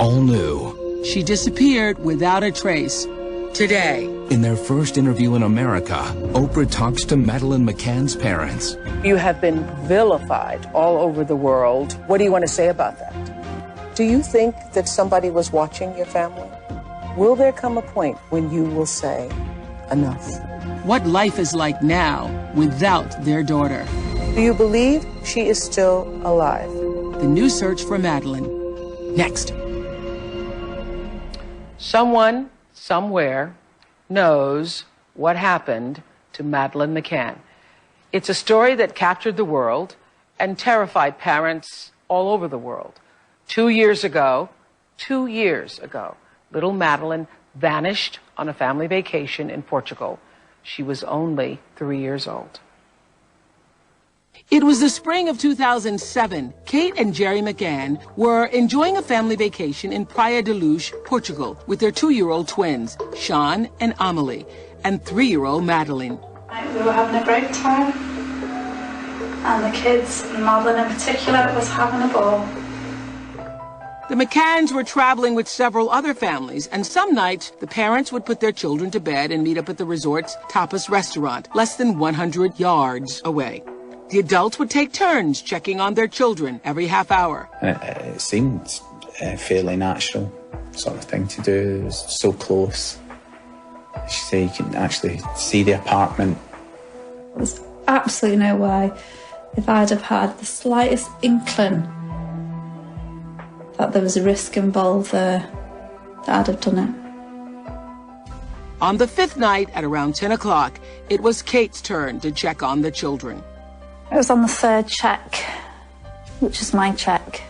all new. She disappeared without a trace. Today, In their first interview in America, Oprah talks to Madeleine McCann's parents. You have been vilified all over the world. What do you want to say about that? Do you think that somebody was watching your family? Will there come a point when you will say, enough? what life is like now without their daughter. Do you believe she is still alive? The new search for Madeleine. Next. Someone, somewhere, knows what happened to Madeleine McCann. It's a story that captured the world and terrified parents all over the world. 2 years ago, little Madeleine vanished on a family vacation in Portugal. She was only 3 years old. It was the spring of 2007. Kate and Gerry McCann were enjoying a family vacation in Praia de Luz, Portugal, with their 2-year-old twins, Sean and Amelie, and 3-year-old Madeleine. We were having a great time, and the kids, and Madeleine in particular, was having a ball. The McCanns were traveling with several other families, and some nights the parents would put their children to bed and meet up at the resort's tapas restaurant, less than 100 yards away. The adults would take turns checking on their children every half hour. It seemed a fairly natural sort of thing to do. It was so close. As you say, you can actually see the apartment. There's absolutely no way, if I'd have had the slightest inkling that there was a risk involved there, that I'd have done it. On the 5th night at around 10 o'clock, it was Kate's turn to check on the children. It was on the 3rd check, which is my check,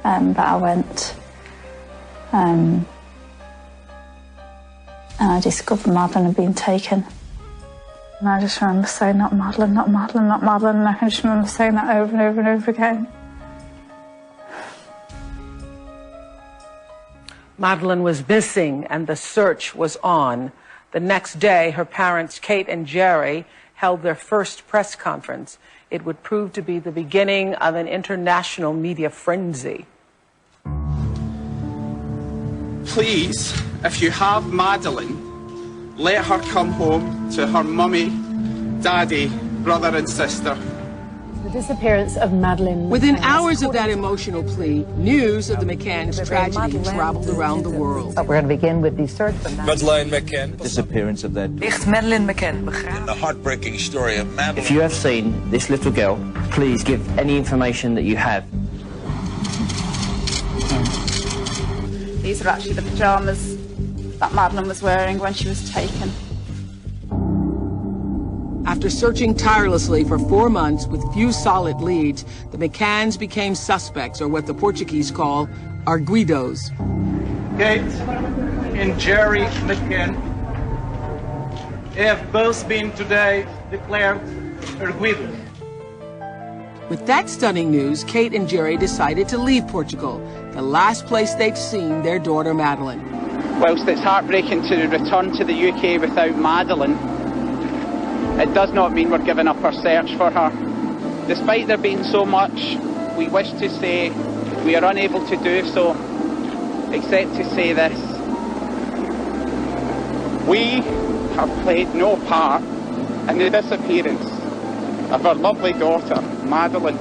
that I went. And I discovered Madeleine had been taken. And I just remember saying, not Madeleine, not Madeleine, not Madeleine. And I can just remember saying that over and over and over again. Madeleine was missing and the search was on. The next day, her parents, Kate and Gerry, held their first press conference. It would prove to be the beginning of an international media frenzy. Please, if you have Madeleine, let her come home to her mummy, daddy, brother and sister. The disappearance of Madeleine. Within hours of that emotional plea, news of the McCann's tragedy traveled around the world. We're going to begin with the search for Madeleine McCann. Disappearance of that. Madeleine McCann. The heartbreaking story of Madeleine. If you have seen this little girl, please give any information that you have. These are actually the pyjamas that Madeleine was wearing when she was taken. After searching tirelessly for 4 months with few solid leads, the McCanns became suspects, or what the Portuguese call arguidos. Kate and Gerry McCann have both been today declared arguidos. With that stunning news, Kate and Gerry decided to leave Portugal, the last place they'd seen their daughter Madeleine. Whilst it's heartbreaking to return to the UK without Madeleine, it does not mean we're giving up our search for her. Despite there being so much we wish to say, we are unable to do so, except to say this. We have played no part in the disappearance of our lovely daughter, Madeleine.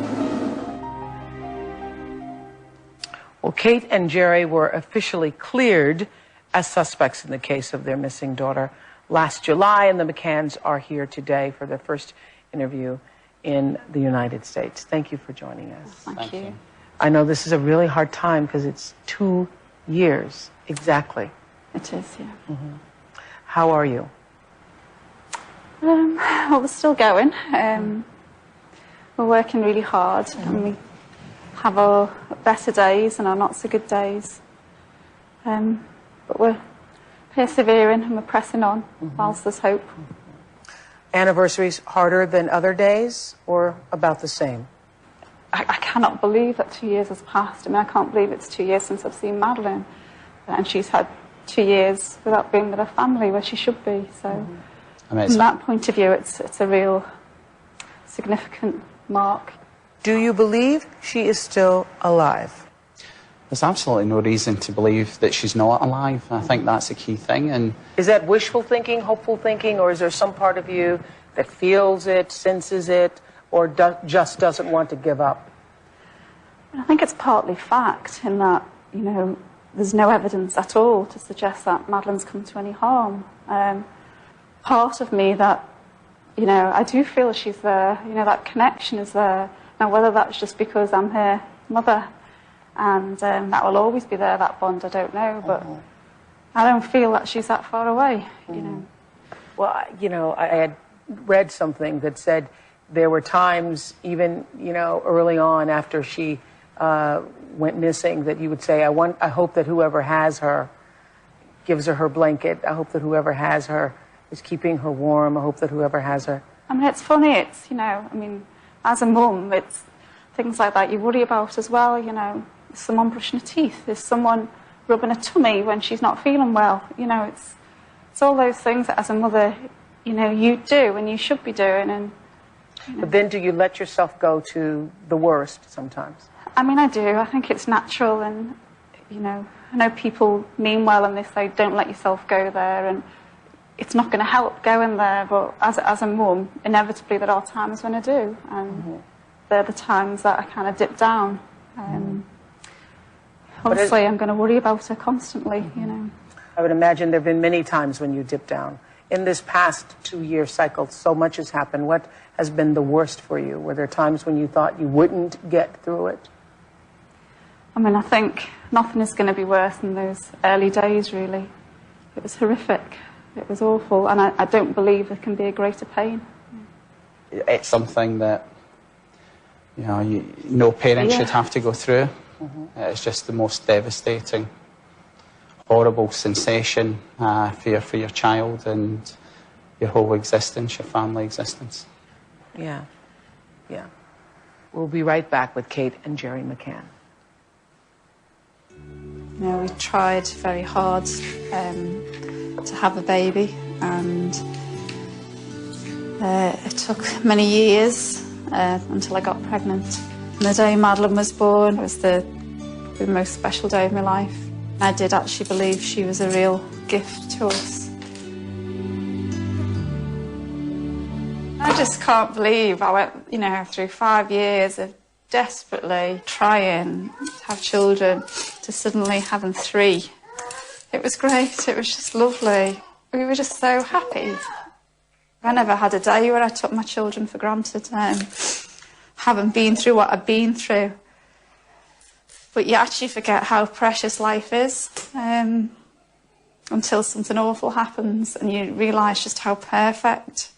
Well, Kate and Gerry were officially cleared as suspects in the case of their missing daughter last July, and the McCanns are here today for their first interview in the United States. Thank you for joining us. Thank you. I know this is a really hard time because it's 2 years exactly. It is, yeah. Mm-hmm. How are you? Well, we're still going. We're working really hard, and we have our better days and our not so good days. But we're persevering and we're pressing on whilst there's hope. Anniversaries harder than other days or about the same? I cannot believe that 2 years has passed. I mean, I can't believe it's 2 years since I've seen Madeleine. And she's had 2 years without being with her family where she should be. So from that point of view, it's a real significant mark. Do you believe she is still alive? there's absolutely no reason to believe that she's not alive. I think that's a key thing. And is that wishful thinking, hopeful thinking, or is there some part of you that feels it, senses it, or just doesn't want to give up? I think it's partly fact in that, you know, there's no evidence at all to suggest that Madeline's come to any harm. Part of me that, you know, I do feel she's there, you know, that connection is there. Now, whether that's just because I'm her mother and that will always be there, that bond, I don't know, but I don't feel that she's that far away, you know. Well, you know, I had read something that said there were times, even, you know, early on after she went missing, that you would say, I hope that whoever has her gives her blanket. I hope that whoever has her is keeping her warm. I hope that whoever has her. I mean, it's funny, it's, you know, I mean, as a mum, it's things like that you worry about as well, you know. Is someone brushing her teeth? Is someone rubbing her tummy when she's not feeling well? You know, it's all those things that as a mother, you know, you do and you should be doing. And you know. But then do you let yourself go to the worst sometimes? I mean, I do. I think it's natural, and, you know, I know people mean well and they say don't let yourself go there, and it's not going to help going there, but as a mum, inevitably there are times when I do, and they're the times that I kind of dip down. Obviously, I'm going to worry about her constantly, you know. I would imagine there have been many times when you dip down. In this past 2-year cycle, so much has happened. What has been the worst for you? Were there times when you thought you wouldn't get through it? I mean, I think nothing is going to be worse than those early days, really. It was horrific. It was awful, and I don't believe there can be a greater pain. it's something that, you know, no parent should have to go through. It's just the most devastating, horrible sensation for your child and your whole existence, your family existence. Yeah, yeah. We'll be right back with Kate and Gerry McCann. You know, we tried very hard to have a baby, and it took many years until I got pregnant. And the day Madeline was born was the most special day of my life. I did actually believe she was a real gift to us. I just can't believe I went, you know, through 5 years of desperately trying to have children to suddenly having 3. It was great, it was just lovely. We were just so happy. I never had a day where I took my children for granted, having been through what I've been through. But you actually forget how precious life is until something awful happens and you realise just how perfect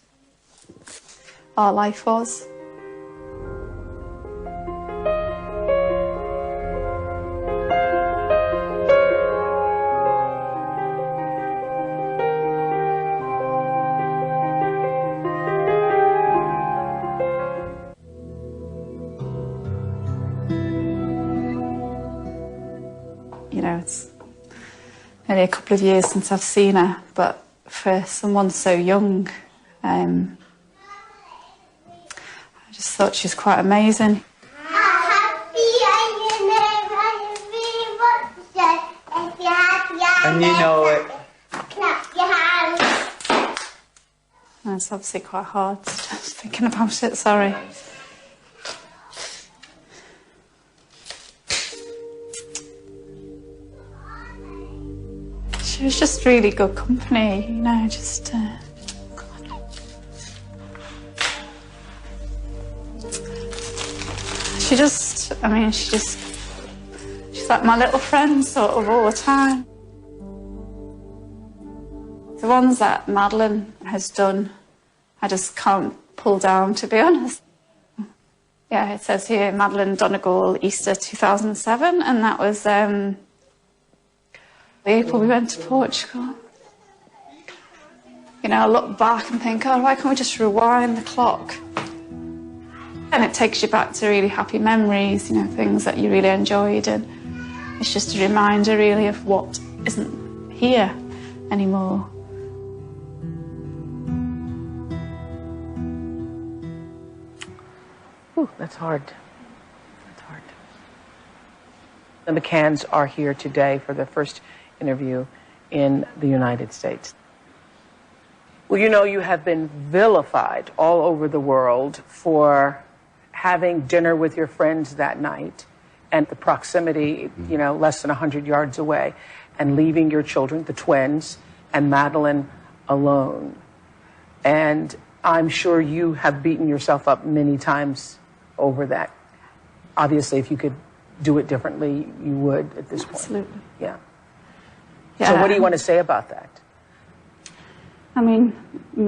our life was. You know, it's only a couple of years since I've seen her, but for someone so young, I just thought she was quite amazing. And you know it. Clap your hands. And it's obviously quite hard just thinking about it, sorry. She was just really good company, you know, just... She just, I mean, she's like my little friend sort of all the time. The ones that Madeline has done, I just can't pull down, to be honest. Yeah, it says here, Madeline Donegal, Easter 2007, and that was April we went to Portugal. You know, I look back and think, oh, why can't we just rewind the clock? And it takes you back to really happy memories, you know, things that you really enjoyed, and it's just a reminder, really, of what isn't here anymore. Ooh, that's hard. That's hard. The McCanns are here today for their first interview in the United States. Well, you know, you have been vilified all over the world for having dinner with your friends that night and the proximity, you know, less than 100 yards away, and leaving your children, the twins, and Madeline alone. And I'm sure you have beaten yourself up many times over that. Obviously, if you could do it differently, you would at this point. Absolutely. Yeah. So what do you want to say about that? I mean,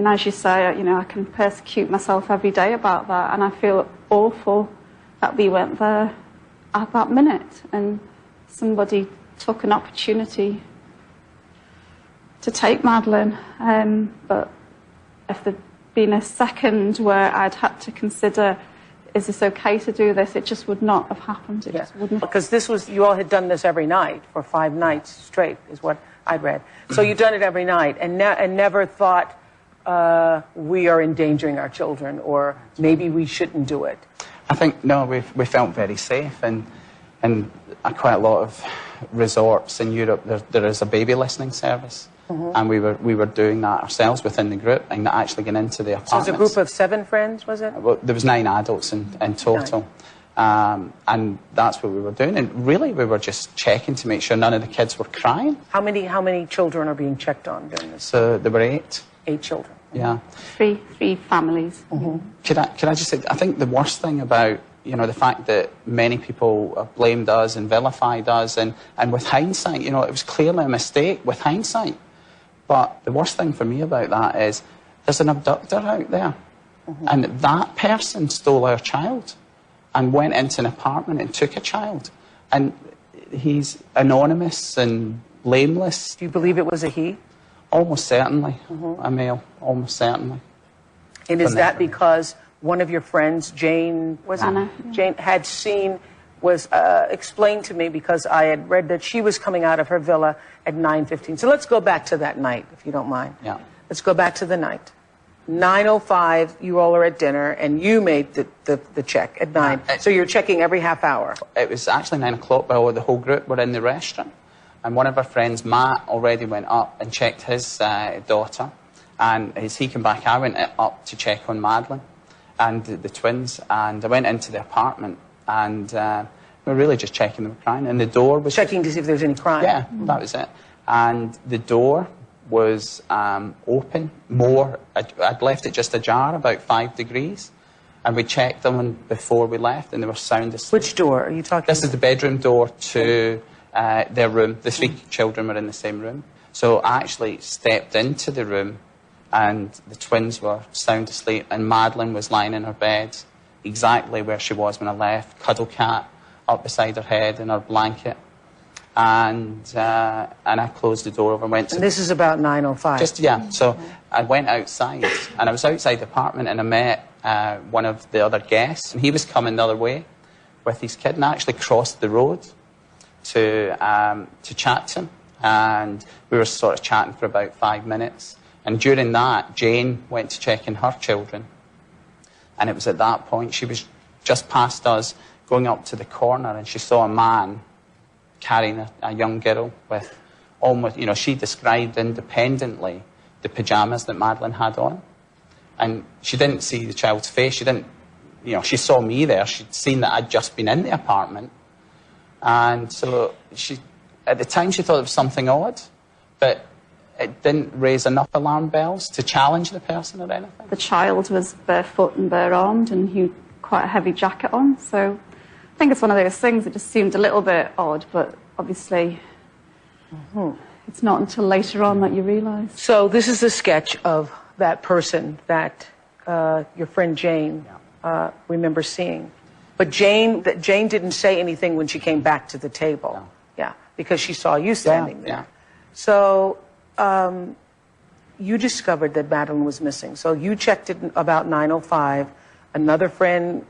as you say, you know, I can persecute myself every day about that, and I feel awful that we went there at that minute and somebody took an opportunity to take Madeline. But if there'd been a second where I'd had to consider, is this okay to do this, it just would not have happened. It just wouldn't. Because this was, you all had done this every night for 5 nights straight, is what I'd read. So you'd done it every night and never thought we are endangering our children, or maybe we shouldn't do it. I think, no, we felt very safe, and quite a lot of resorts in Europe, there is a baby listening service. And we were doing that ourselves within the group, and actually getting into the apartments. So it was a group of 7 friends, was it? Well, there was 9 adults in total. And that's what we were doing. And really, we were just checking to make sure none of the kids were crying. How many children are being checked on during this? So there were 8. 8 children. Yeah. Three families. Could I just say, I think the worst thing about, you know, the fact that many people have blamed us and vilified us, and with hindsight, you know, it was clearly a mistake with hindsight. But the worst thing for me about that is there's an abductor out there, and that person stole our child and went into an apartment and took a child. And he's anonymous and blameless. Do you believe it was a he? Almost certainly. A male, almost certainly. And is that because one of your friends, Jane, Anna, Jane had seen, was explained to me, because I had read that she was coming out of her villa at 9:15. So let's go back to that night, if you don't mind. Yeah. Let's go back to the night. 9:05, you all are at dinner, and you made the check at 9. So you're checking every half hour. It was actually 9 o'clock while the whole group were in the restaurant. And one of our friends, Matt, already went up and checked his daughter. And as he came back, I went up to check on Madeline and the twins. And I went into the apartment, and we were really just checking them crying. And the door was... Checking to see if there was any crying? Yeah, that was it. And the door was open. I'd left it just ajar, about 5 degrees. And we checked them before we left, and they were sound asleep. Which door are you talking about? This is the bedroom door to their room. The 3 children were in the same room. So I actually stepped into the room, and the twins were sound asleep, and Madeline was lying in her bed, exactly where she was when I left, cuddle cat up beside her head in her blanket. And I closed the door over and went to... And this is about 9:05. So I went outside, and I was outside the apartment, and I met one of the other guests, and he was coming the other way with his kid, and I actually crossed the road to chat to him, and we were sort of chatting for about 5 minutes. And during that, Jane went to check in her children, and it was at that point, she was just past us, going up to the corner, and she saw a man carrying a young girl with almost, you know, she described independently the pyjamas that Madeline had on. And she didn't see the child's face. She didn't, you know, she saw me there. She'd seen that I'd just been in the apartment. And so at the time, she thought it was something odd, but it didn't raise enough alarm bells to challenge the person or anything. The child was barefoot and bare-armed, and he had quite a heavy jacket on, so I think it's one of those things that just seemed a little bit odd, but obviously it's not until later on that you realise. So this is a sketch of that person that your friend Jane remembers seeing. But Jane didn't say anything when she came back to the table. No. Yeah, because she saw you standing there. Yeah. So you discovered that Madeline was missing. So you checked it about 9:05. Another friend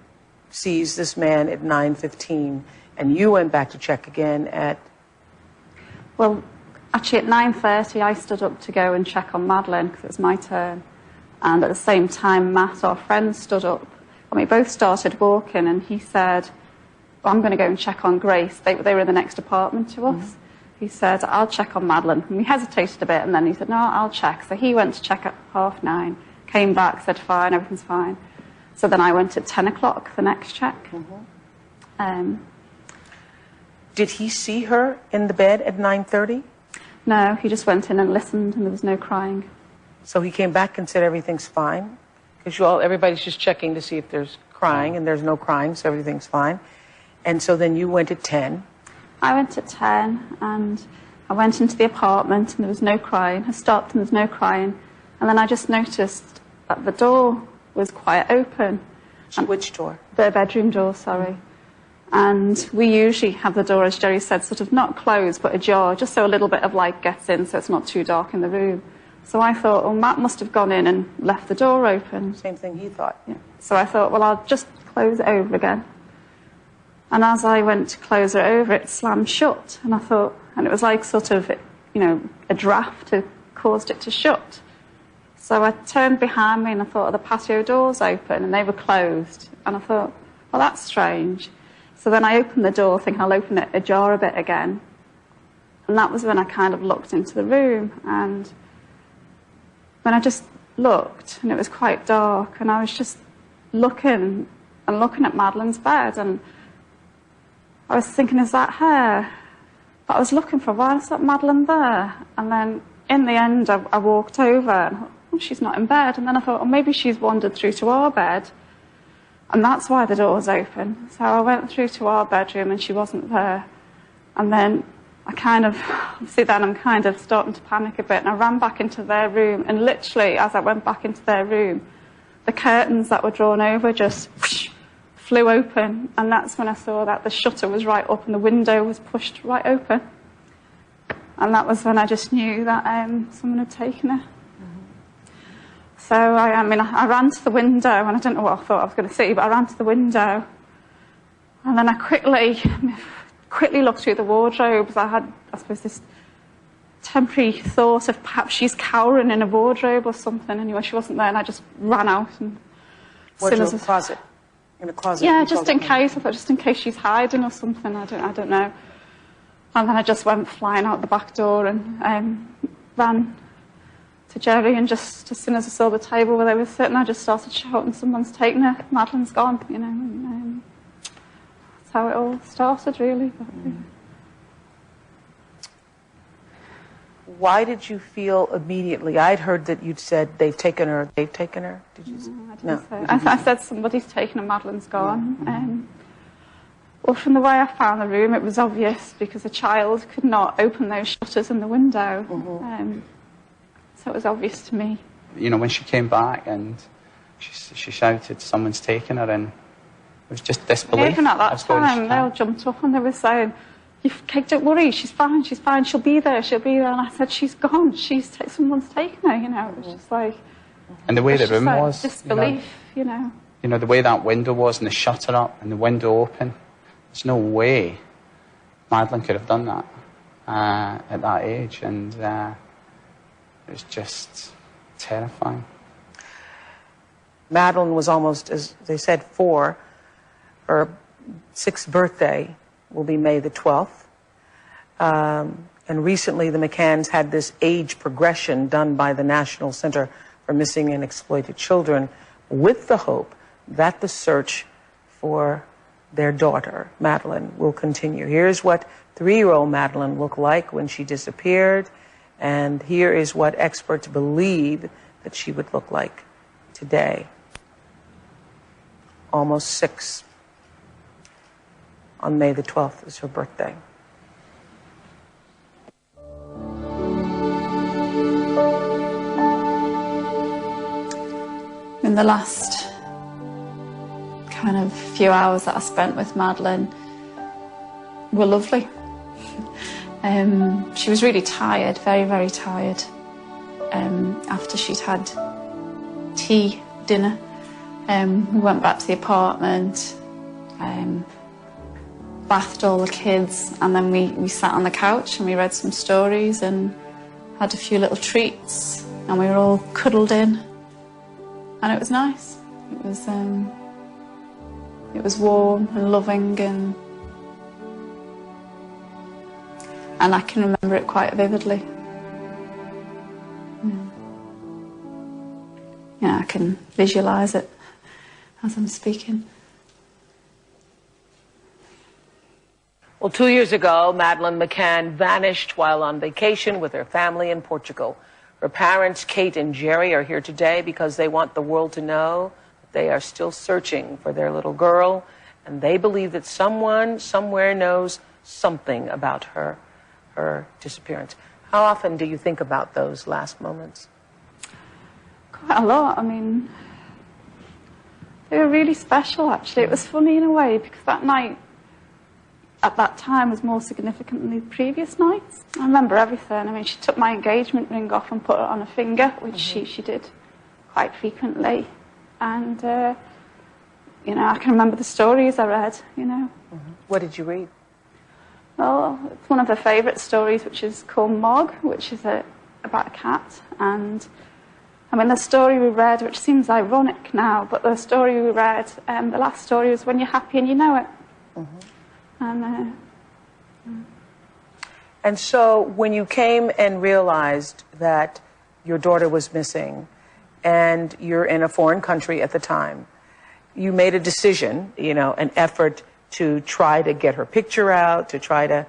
sees this man at 9:15, and you went back to check again at... Well, actually at 9:30 I stood up to go and check on Madeline because it was my turn, and at the same time Matt, our friend, stood up, and we both started walking, and he said, I'm going to go and check on Grace. They were in the next apartment to us. He said, I'll check on Madeline. And we hesitated a bit, and then he said, no, I'll check. So he went to check at 9:30, came back, said, fine, everything's fine. So then I went at 10 o'clock, the next check. Did he see her in the bed at 9:30? No, he just went in and listened, and there was no crying. So he came back and said everything's fine? Because everybody's just checking to see if there's crying, and there's no crying, so everything's fine. And so then you went at 10. I went at 10, and I went into the apartment, and there was no crying. I stopped, and there was no crying. And then I just noticed that the door was quite open. Which door? The bedroom door, sorry. And we usually have the door, as Gerry said, sort of not closed, but ajar, just so a little bit of light gets in, so it's not too dark in the room. So I thought, well, Matt must have gone in and left the door open. Same thing he thought. Yeah. So I thought, well, I'll just close it over again. And as I went to close it over, it slammed shut. And I thought, and it was like sort of, you know, a draft had caused it to shut. So I turned behind me and I thought, the patio doors open, and they were closed. And I thought, well, that's strange. So then I opened the door, thinking I'll open it ajar a bit again. And that was when I kind of looked into the room. And when I just looked, and it was quite dark, and I was just looking at Madeline's bed, and I was thinking, is that her? But I was looking for, why is that Madeline there? And then in the end, I walked over, and I thought, oh, she's not in bed. And then I thought, oh, maybe she's wandered through to our bed. And that's why the door was open. So I went through to our bedroom, and she wasn't there. And then I'm kind of starting to panic a bit, and I ran back into their room, and literally, as I went back into their room, the curtains that were drawn over just whoosh, flew open, and that's when I saw that the shutter was right up and the window was pushed right open. And that was when I just knew that someone had taken her. So I ran to the window, and I don't know what I thought I was going to see, but I ran to the window, and then I quickly looked through the wardrobes. I had, I suppose, this temporary thought of perhaps she's cowering in a wardrobe or something. Anyway, she wasn't there, and I just ran out. And wardrobe closet? In a closet? Yeah, just in case. I thought, just in case she's hiding or something. I don't know. And then I just went flying out the back door and ran to Gerry, and just as soon as I saw the table where they were sitting, I just started shouting, someone's taken her, Madeline's gone, you know. And, that's how it all started, really. But, yeah. Why did you feel immediately? I'd heard that you'd said they've taken her. Did you say? No, I said somebody's taken her, Madeline's gone. Well, from the way I found the room, it was obvious, because a child could not open those shutters in the window. So it was obvious to me. You know, when she came back and she shouted, someone's taken her, and it was just disbelief. Even at that time, they all jumped up and they were saying, Kate, don't worry, she's fine, she'll be there. And I said, she's gone, someone's taken her, you know. It was just like... And the way the room was... disbelief, you know. You know, the way that window was, and the shutter up, and the window open. There's no way Madeline could have done that at that age, and it was just terrifying. Madeline was almost, as they said, 4. Her 6th birthday will be May the 12th. And recently the McCanns had this age progression done by the National Center for Missing and Exploited Children, with the hope that the search for their daughter, Madeline, will continue. Here's what 3-year-old Madeline looked like when she disappeared, and here is what experts believe that she would look like today. Almost 6. On May the 12th is her birthday. In the last kind of few hours that I spent with Madeline were lovely. She was really tired, very, very tired. After she'd had dinner, we went back to the apartment, bathed all the kids, and then we sat on the couch and we read some stories and had a few little treats, and we were all cuddled in, and it was nice. It was warm and loving, and and I can remember it quite vividly. Yeah, I can visualise it as I'm speaking. Well, 2 years ago, Madeleine McCann vanished while on vacation with her family in Portugal. Her parents, Kate and Gerry, are here today because they want the world to know that they are still searching for their little girl, and they believe that someone somewhere knows something about her disappearance. How often do you think about those last moments? Quite a lot. I mean, they were really special, actually. It was funny in a way, because that night, at that time, was more significant than the previous nights. I remember everything. I mean, she took my engagement ring off and put it on her finger, which she did quite frequently. And, you know, I can remember the stories I read, you know. What did you read? Well, it's one of her favourite stories, which is called Mog, which is about a cat. And, I mean, the story we read, which seems ironic now, but the story we read, the last story was When You're Happy and You Know It. And so when you came and realized that your daughter was missing and you're in a foreign country at the time, you made a decision, you know, an effort to try to get her picture out, to try to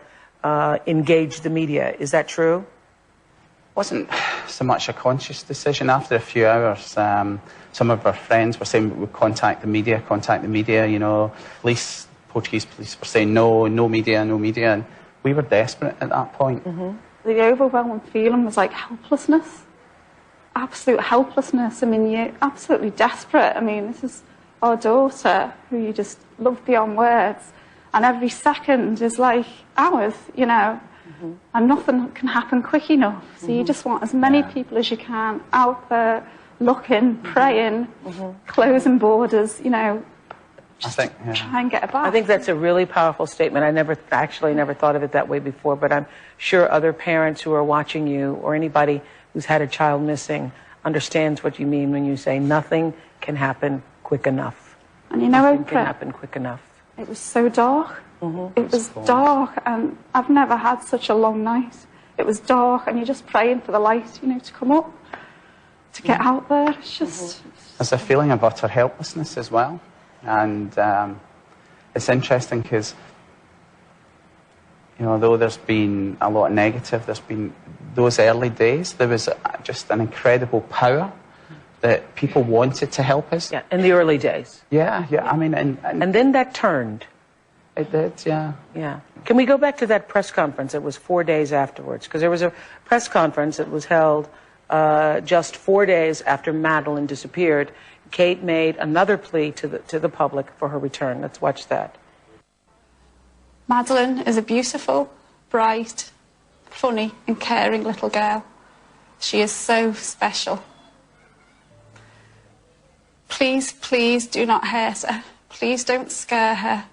engage the media. Is that true? It wasn't so much a conscious decision. After a few hours, some of our friends were saying we would contact the media, you know, Portuguese police were saying no media, and we were desperate at that point. The overwhelming feeling was like helplessness, absolute helplessness. I mean, you're absolutely desperate. I mean, this is our daughter who you just love beyond words, and every second is like hours, you know, and nothing can happen quick enough. So you just want as many people as you can out there looking, praying, closing borders, you know, just try and get it back. I think that's a really powerful statement. I never thought of it that way before, but I'm sure other parents who are watching you or anybody who's had a child missing understands what you mean when you say nothing can happen quick enough. And you know, nothing Oprah, can happen quick enough. It was so dark. It was dark, and I've never had such a long night. It was dark, and you're just praying for the light, you know, to come up, to get out there. It's just... There's a feeling of utter helplessness as well. And it's interesting because, you know, though there's been a lot of negative, there's been those early days, there was just an incredible power that people wanted to help us. Yeah, in the early days. Yeah, I mean... And then that turned. It did, yeah. Yeah. Can we go back to that press conference? It was 4 days afterwards, because there was a press conference that was held just 4 days after Madeleine disappeared. Kate made another plea to the public for her return. Let's watch that. Madeleine is a beautiful, bright, funny and caring little girl. She is so special. Please, please do not hurt her. Please don't scare her.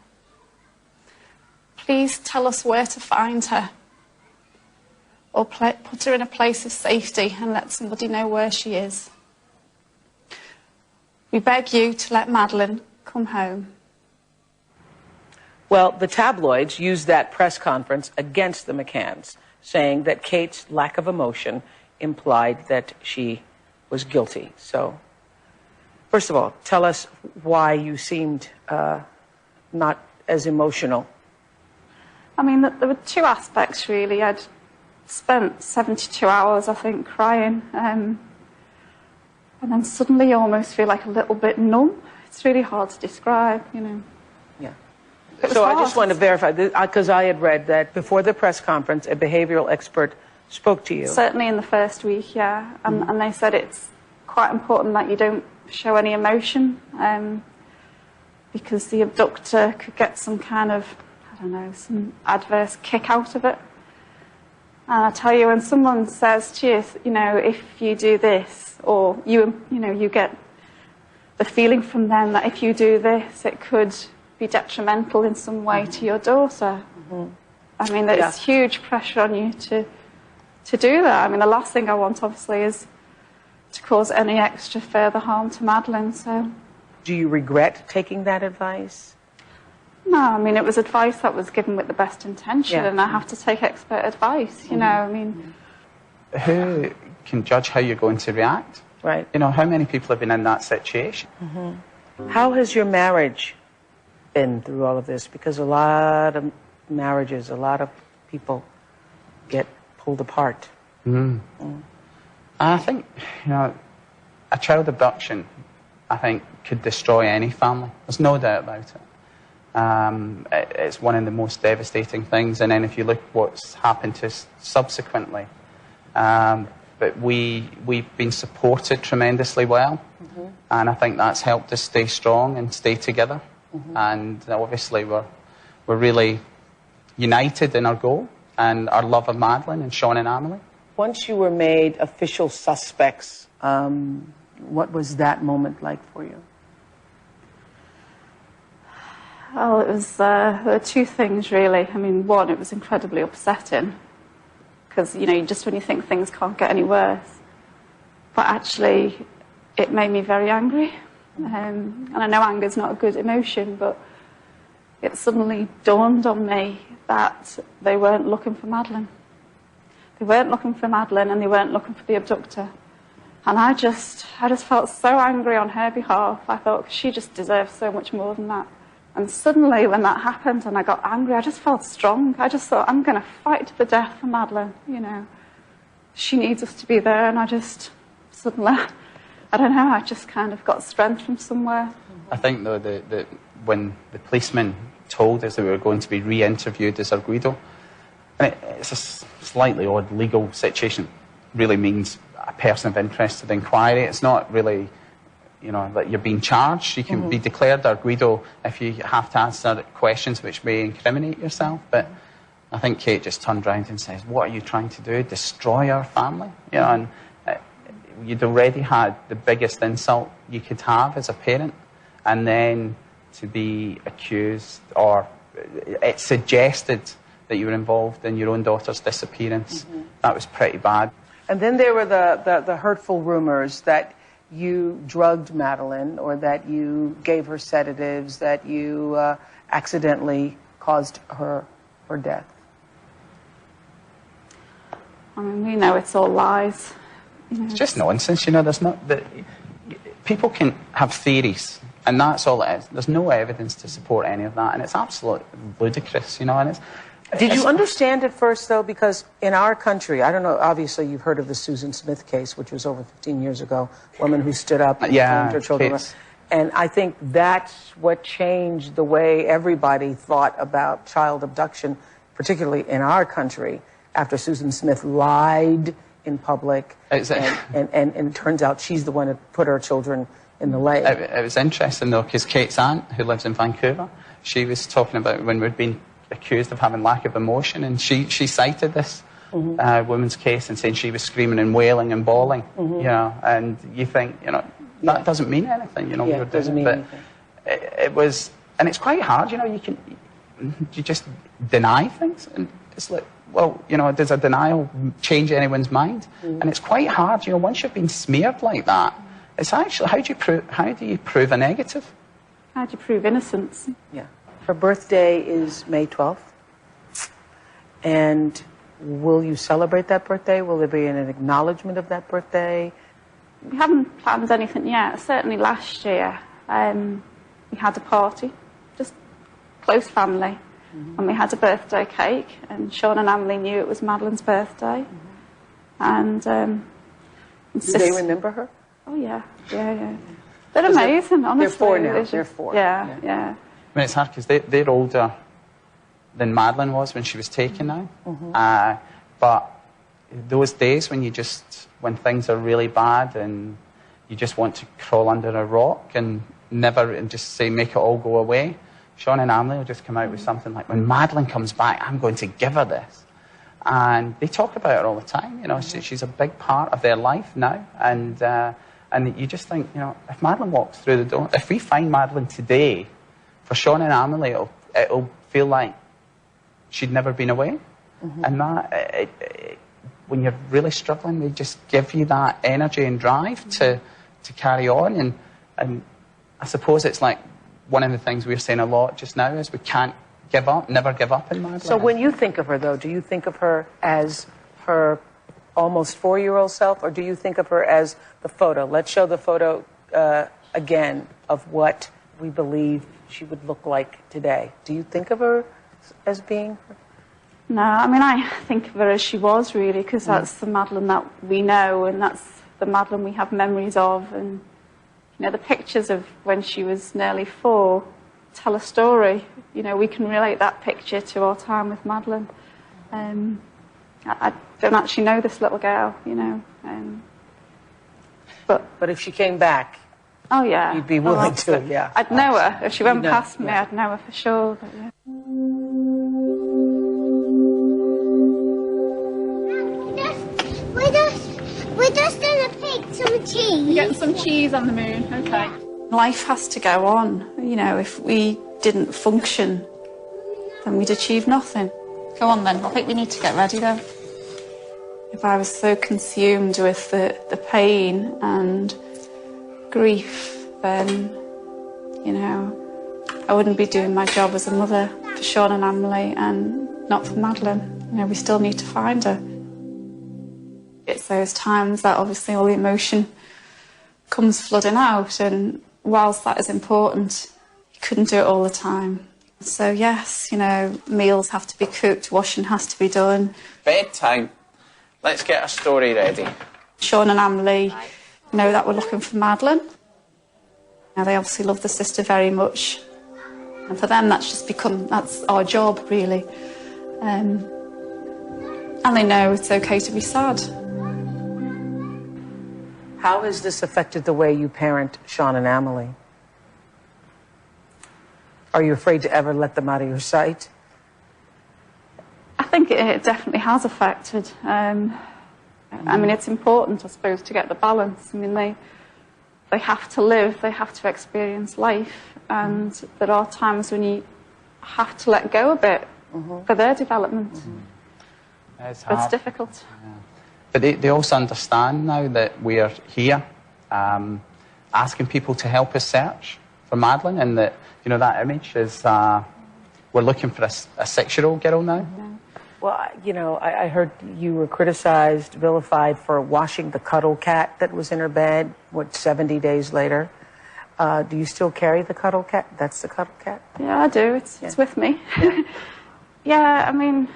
Please tell us where to find her. Or put her in a place of safety and let somebody know where she is. We beg you to let Madeleine come home. Well, the tabloids used that press conference against the McCanns, saying that Kate's lack of emotion implied that she was guilty. So, first of all, tell us why you seemed not as emotional. I mean, there were two aspects, really. I'd spent 72 hours, I think, crying. And then suddenly you almost feel like a little bit numb. It's really hard to describe, you know. Yeah. So I just want to verify, because I had read that before the press conference, a behavioral expert spoke to you. Certainly in the first week, yeah. And they said it's quite important that you don't show any emotion, because the abductor could get some kind of, I don't know, some adverse kick out of it. And I tell you, when someone says to you, you know, if you do this, or you know, you get the feeling from them that if you do this, it could be detrimental in some way to your daughter. I mean, there's huge pressure on you to do that. I mean, the last thing I want, obviously, is to cause any extra further harm to Madeleine. So, do you regret taking that advice? No, I mean, it was advice that was given with the best intention, and I have to take expert advice, you know, I mean... Who can judge how you're going to react? Right. You know, how many people have been in that situation? How has your marriage been through all of this? Because a lot of marriages, a lot of people get pulled apart. I think, you know, a child abduction, I think, could destroy any family. There's no doubt about it. It's one of the most devastating things. And then if you look what's happened to us subsequently, but we've been supported tremendously well. And I think that's helped us stay strong and stay together. And obviously we're really united in our goal and our love of Madeleine and Sean and Amelie. Once you were made official suspects, what was that moment like for you? Well, it was, there were two things really. I mean, one, it was incredibly upsetting because, you know, just when you think things can't get any worse. But actually, it made me very angry. And I know anger's not a good emotion, but it suddenly dawned on me that they weren't looking for Madeleine. They weren't looking for Madeleine and they weren't looking for the abductor. And I just felt so angry on her behalf. I thought she just deserves so much more than that. And suddenly when that happened and I got angry, I just felt strong. I just thought, I'm going to fight to the death for Madeleine, you know. She needs us to be there, and I just suddenly, I don't know, I just kind of got strength from somewhere. I think, though, that when the policeman told us that we were going to be re-interviewed as Arguido, and it's a slightly odd legal situation, really means a person of interest to the inquiry. It's not really, you know, that you're being charged. You can be declared Arguido if you have to answer questions which may incriminate yourself. But I think Kate just turned around and says, what are you trying to do? Destroy our family? You know, and you'd already had the biggest insult you could have as a parent. And then to be accused, or it suggested that you were involved in your own daughter's disappearance, that was pretty bad. And then there were the hurtful rumors that you drugged Madeleine, or that you gave her sedatives, that you accidentally caused her death. I mean, we know it's all lies. You know, it's just nonsense, you know. There's not people can have theories, and that's all it is. There's no evidence to support any of that, and it's absolutely ludicrous, you know. And Did you understand at first, though, because in our country, I don't know, obviously you've heard of the Susan Smith case, which was over 15 years ago, a woman who stood up and claimed her children. And I think that's what changed the way everybody thought about child abduction, particularly in our country, after Susan Smith lied in public, and it turns out she's the one who put her children in the lake. It was interesting, though, because Kate's aunt, who lives in Vancouver, she was talking about when we'd been accused of having lack of emotion, and she cited this woman's case and saying she was screaming and wailing and bawling, you know, and you think, you know, that doesn't mean anything, you know, it doesn't mean anything. It was, and it's quite hard, you know, you just deny things, and it's like, well, you know, does a denial change anyone's mind? And it's quite hard, you know, once you've been smeared like that, it's actually, how do you prove a negative? How do you prove innocence? Yeah. Her birthday is May 12th. And will you celebrate that birthday? Will there be an acknowledgement of that birthday? We haven't planned anything yet. Certainly last year, we had a party, just close family. And we had a birthday cake, and Sean and Amelie knew it was Madeleine's birthday. And do they remember her? Oh, yeah. They're amazing, honestly. They're four now. They're four. Yeah. I mean, it's hard because they're older than Madeleine was when she was taken now. But those days when when things are really bad and you just want to crawl under a rock and just say, make it all go away, Sean and Amelie will just come out with something like, when Madeleine comes back, I'm going to give her this. And they talk about her all the time, you know, she's a big part of their life now. And you just think, you know, if Madeleine walks through the door, if we find Madeleine today, for Sean and Amelie, it'll feel like she'd never been away. And that, when you're really struggling, they just give you that energy and drive to carry on. And I suppose it's like one of the things we're saying a lot just now is we can't give up, never give up in Madeline. So when you think of her, though, do you think of her as her almost 4-year-old self, or do you think of her as the photo? Let's show the photo again of what we believe she would look like today. Do you think of her as being her? No, I mean, I think of her as she was, really, because that's the Madeline that we know, and that's the Madeline we have memories of. And, you know, the pictures of when she was nearly 4 tell a story. You know, we can relate that picture to our time with Madeline. I don't actually know this little girl, you know. But if she came back, oh yeah, you'd be willing to, yeah. I'd know her. If she went past me, I'd know her for sure. But, yeah. We're just gonna pick some cheese. We're getting some cheese on the moon, okay. Life has to go on. You know, if we didn't function, then we'd achieve nothing. Go on then, I think we need to get ready though. If I was so consumed with the pain and grief, then, you know, I wouldn't be doing my job as a mother for Sean and Emily and not for Madeline. You know, we still need to find her. It's those times that obviously all the emotion comes flooding out, and whilst that is important, you couldn't do it all the time. So yes, you know, meals have to be cooked, washing has to be done. Bedtime. Let's get a story ready. Sean and Emily know that we're looking for Madeline. Now, they obviously love the sister very much. And for them, that's just become, that's our job, really. And they know it's okay to be sad. How has this affected the way you parent Sean and Emily? Are you afraid to ever let them out of your sight? I think it definitely has affected. I mean, it's important, I suppose, to get the balance. I mean, they have to live, they have to experience life, and there are times when you have to let go a bit for their development. It's hard. It's difficult. Yeah. But they also understand now that we are here asking people to help us search for Madeline, and that, you know, that image is, we're looking for a 6-year-old girl now. Yeah. Well, you know, I heard you were criticized, vilified for washing the cuddle cat that was in her bed, 70 days later. Do you still carry the cuddle cat? That's the cuddle cat? Yeah, I do. It's with me. Yeah, I mean,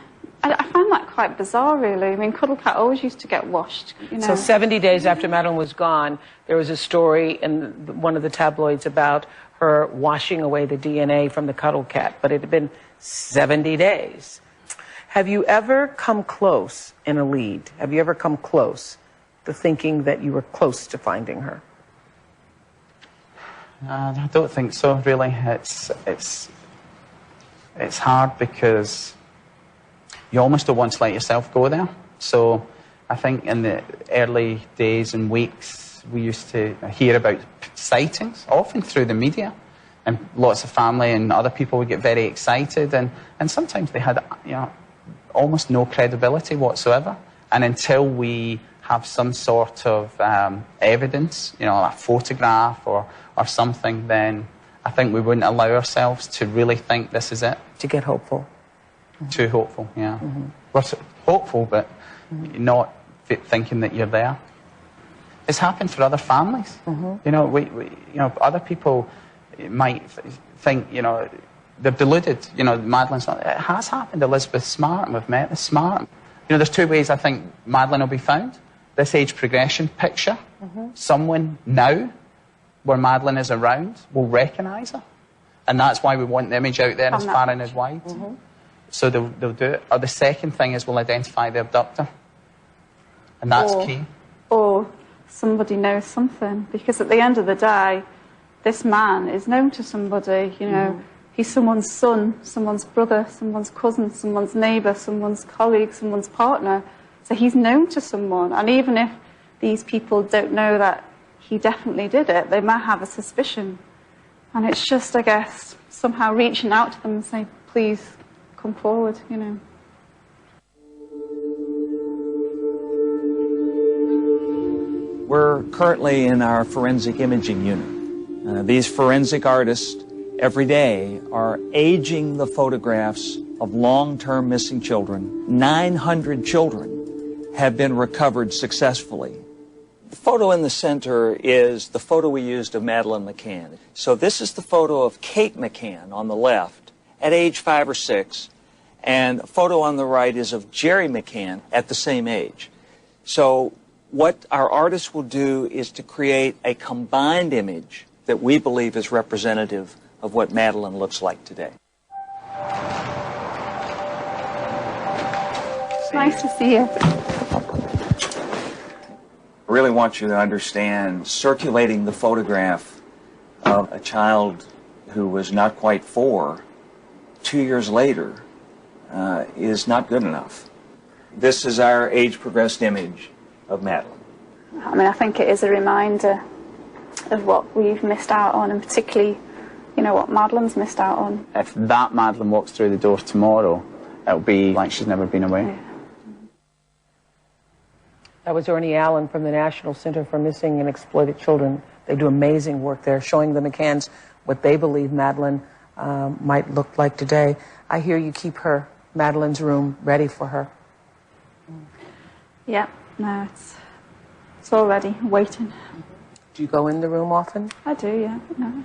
I find that quite bizarre, really. I mean, cuddle cat always used to get washed, you know. So 70 days after Madeline was gone, there was a story in one of the tabloids about her washing away the DNA from the cuddle cat, but it had been 70 days. Have you ever come close in a lead? Have you ever come close to thinking that you were close to finding her? I don't think so, really. It's hard because you almost don't want to let yourself go there. So I think in the early days and weeks, we used to hear about sightings, often through the media. And lots of family and other people would get very excited. And sometimes they had, you know, almost no credibility whatsoever. And until we have some sort of evidence, you know, a photograph or something, then I think we wouldn't allow ourselves to really think this is it. To get hopeful. Too hopeful, yeah. We're hopeful, but not thinking that you're there. It's happened for other families. You know, you know, other people might think, you know, they're deluded. You know, Madeline's not. It has happened. Elizabeth's smart, and we've met the smart. You know, there's 2 ways I think Madeline will be found. This age progression picture. Someone now, where Madeline is around, will recognise her. And that's why we want the image out there as far and as wide. So they'll do it. Or the second thing is we'll identify the abductor. And that's key. Or somebody knows something. Because at the end of the day, this man is known to somebody, you know. He's someone's son, someone's brother, someone's cousin, someone's neighbour, someone's colleague, someone's partner. So he's known to someone. And even if these people don't know that he definitely did it, they might have a suspicion. And it's just, I guess, somehow reaching out to them and saying, please, come forward, you know. We're currently in our forensic imaging unit. These forensic artists every day are aging the photographs of long-term missing children. 900 children have been recovered successfully. The photo in the center is the photo we used of Madeleine McCann. So this is the photo of Kate McCann on the left at age 5 or 6, and the photo on the right is of Gerry McCann at the same age. So what our artists will do is to create a combined image that we believe is representative of what Madeleine looks like today. It's nice to see you. I really want you to understand circulating the photograph of a child who was not quite 4 2 years later is not good enough. This is our age-progressed image of Madeleine. I mean, I think it is a reminder of what we've missed out on, and particularly, you know, what Madeleine's missed out on. If that Madeleine walks through the door tomorrow, it'll be like she's never been away. Yeah. That was Ernie Allen from the National Center for Missing and Exploited Children. They do amazing work there, showing the McCanns what they believe Madeleine might look like today. I hear you keep Madeleine's room ready for her. Yeah, no, it's all ready, waiting. Do you go in the room often? I do, yeah. No.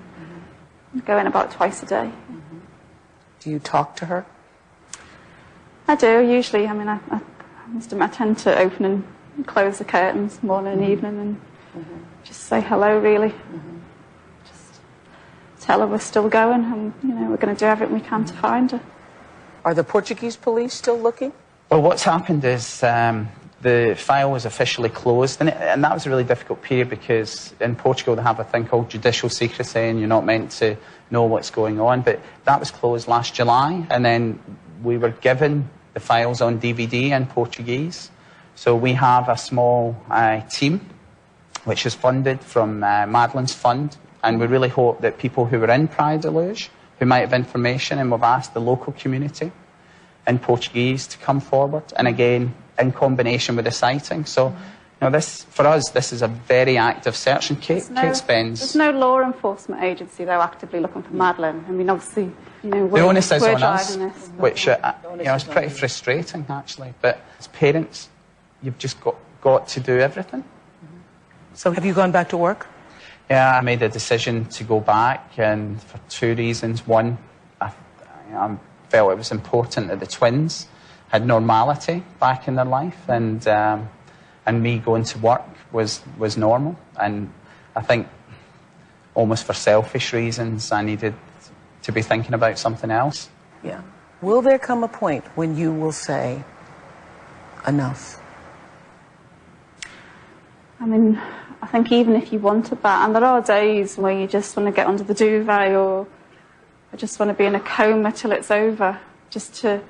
I go in about twice a day. Do you talk to her? I do, usually. I mean, I tend to open and close the curtains morning and evening and just say hello, really. Just tell her we're still going and, you know, we're going to do everything we can to find her. Are the Portuguese police still looking? Well, what's happened is the file was officially closed, and that was a really difficult period because in Portugal they have a thing called judicial secrecy and you're not meant to know what's going on, but that was closed last July, and then we were given the files on DVD in Portuguese. So we have a small team which is funded from Madeleine's fund, and we really hope that people who were in Praia da Luz, who might have information, and we've asked the local community in Portuguese to come forward, and again in combination with the sighting. So, you know, this, for us, this is a very active search, and Kate spends... There's no law enforcement agency, though, actively looking for Madeleine. I mean, obviously, you know, the onus is on us, this, which, you know, is pretty frustrating, actually. But as parents, you've just got to do everything. So have you gone back to work? Yeah, I made a decision to go back, and for 2 reasons. One, I felt it was important that the twins had normality back in their life, and me going to work was normal. And I think almost for selfish reasons, I needed to be thinking about something else. Yeah. Will there come a point when you will say, enough? I mean, I think even if you wanted that, and there are days where you just want to get under the duvet, or I just want to be in a coma till it's over, just to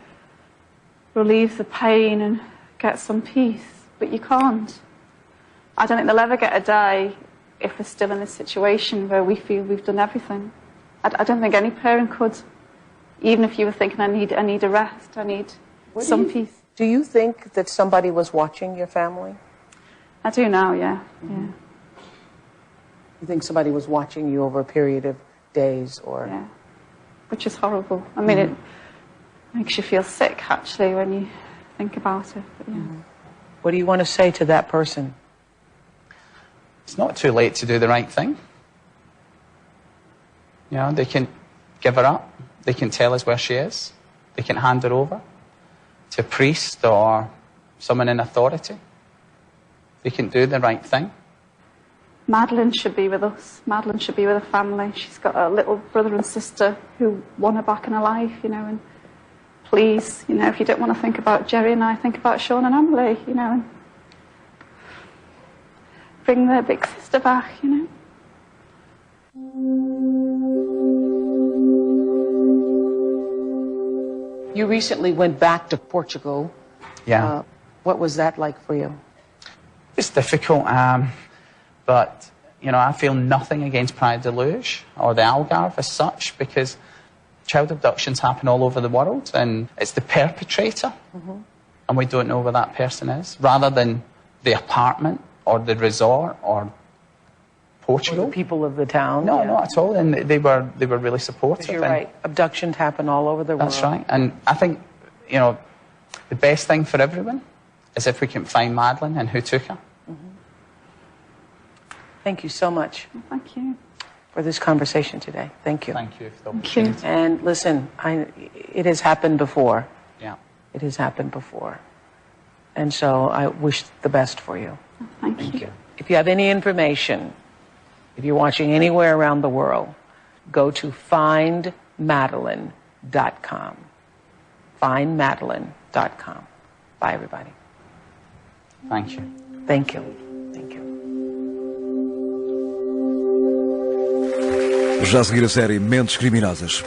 relieve the pain and get some peace, but you can't. I don't think they'll ever get a day if we're still in this situation where we feel we've done everything. I don't think any parent could, even if you were thinking, I need a rest, I need some peace. Do you think that somebody was watching your family? I do now, yeah. Yeah. You think somebody was watching you over a period of days, or? Yeah, which is horrible. I mean, it makes you feel sick, actually, when you think about it. But, yeah. What do you want to say to that person? It's not too late to do the right thing. You know, they can give her up. They can tell us where she is. They can hand her over to a priest or someone in authority. They can do the right thing. Madeleine should be with us. Madeleine should be with her family. She's got a little brother and sister who want her back in her life, you know, and please, you know, if you don't want to think about Gerry and I, think about Sean and Emily, you know, and bring their big sister back, you know. You recently went back to Portugal. Yeah. What was that like for you? It's difficult, but, you know, I feel nothing against Praia da Luz or the Algarve as such, because child abductions happen all over the world, and it's the perpetrator, and we don't know where that person is, rather than the apartment or the resort or Portugal. Or the people of the town? No, yeah. not at all. And they were really supportive. You're right. Abductions happen all over the world. That's right. And I think, you know, the best thing for everyone is if we can find Madeleine and who took her. Thank you so much. Thank you. For this conversation today. Thank you. Thank you for the opportunity. And listen, it has happened before. Yeah. It has happened before. And so I wish the best for you. Thank you. If you have any information, if you're watching anywhere around the world, go to findmadeline.com. Findmadeline.com. Bye, everybody. Thank you. Thank you. Thank you. Já a seguir a série Mentes Criminosas.